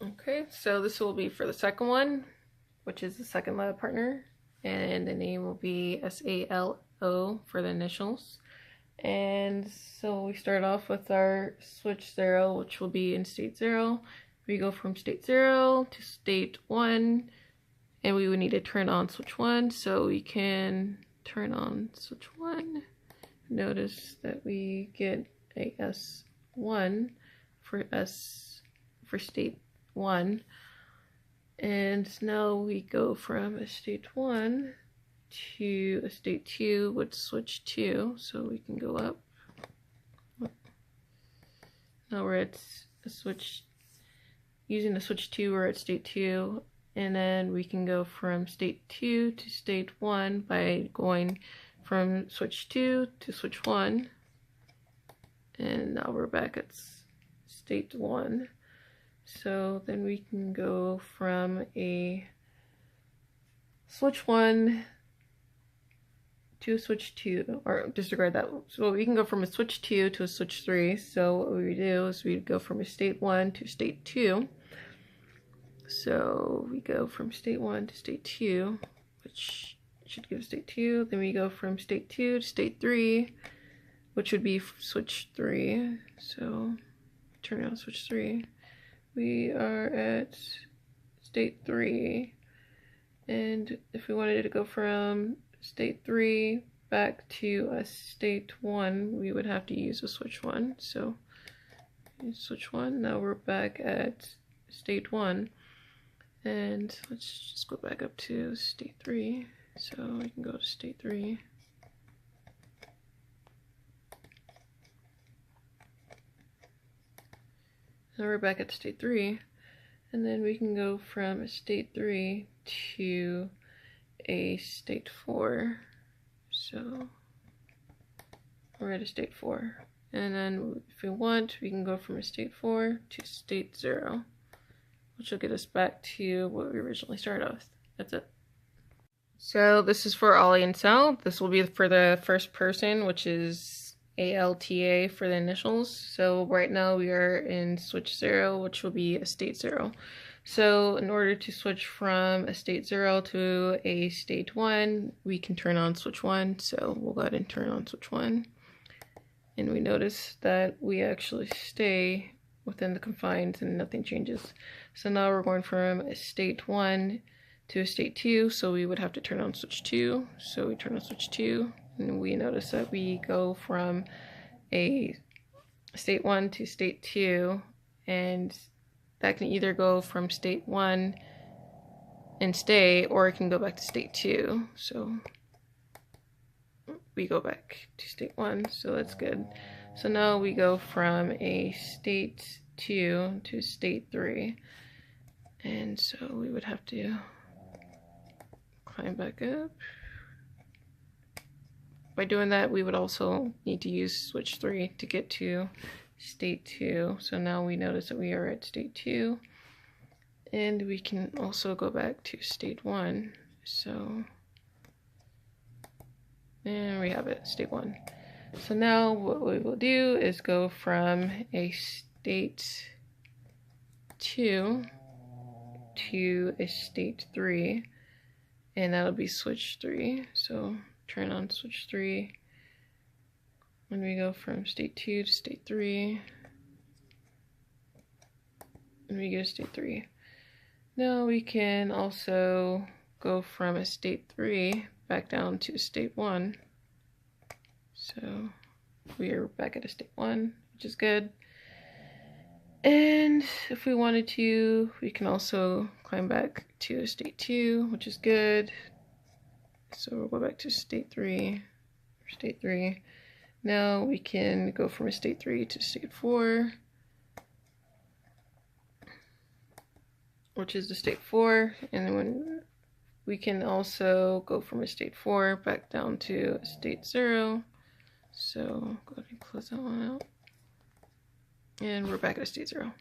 Okay, so this will be for the second one, which is the second lab partner, and the name will be SALO for the initials. And so we start off with our switch 0, which will be in state 0. We go from state 0 to state 1, and we would need to turn on switch 1, so we can turn on switch 1. Notice that we get a S1 for state 1, and now we go from a state 1 to a state 2 with switch 2, so we can go up. Now we're at a switch, using the switch 2, we're at state 2, and then we can go from state 2 to state 1 by going from switch 2 to switch 1, and now we're back at state 1. So then we can go from a switch 1 to a switch 2, or disregard that. So we can go from a switch 2 to a switch 3. So what we do is we go from a state 1 to state 2. So we go from state 1 to state 2, which should give state 2. Then we go from state 2 to state 3, which would be switch 3. So turn on switch 3. We are at state 3, and if we wanted to go from state 3 back to a state 1, we would have to use a switch 1. So switch 1, now we're back at state 1, and let's just go back up to state 3. So we can go to state 3. Now we're back at state 3, and then we can go from a state 3 to a state 4. So we're at a state 4. And then if we want, we can go from a state 4 to state 0, which will get us back to what we originally started with. That's it. So this is for Ollie and Sal. This will be for the first person, which is ALTA for the initials. So right now we are in switch 0, which will be a state 0. So in order to switch from a state 0 to a state 1, we can turn on switch 1. So we'll go ahead and turn on switch 1. And we notice that we actually stay within the confines and nothing changes. So now we're going from a state 1 to a state 2, so we would have to turn on switch 2. So we turn on switch 2. And we notice that we go from a state 1 to state 2, and that can either go from state 1 and stay, or it can go back to state 2. So we go back to state 1, so that's good. So now we go from a state 2 to state 3, and so we would have to climb back up. By doing that, we would also need to use switch 3 to get to state 2. So now we notice that we are at state 2, and we can also go back to state 1. So there we have it, state 1. So now what we will do is go from a state 2 to a state 3, and that'll be switch 3. So turn on switch 3, when we go from state 2 to state 3, and we go to state 3. Now we can also go from a state 3 back down to state 1. So we are back at a state 1, which is good. And if we wanted to, we can also climb back to a state 2, which is good. So we'll go back to state 3, or state 3. Now we can go from a state 3 to state 4, which is the state 4. And when we can also go from a state 4 back down to a state 0. So go ahead and close that one out. And we're back at a state 0.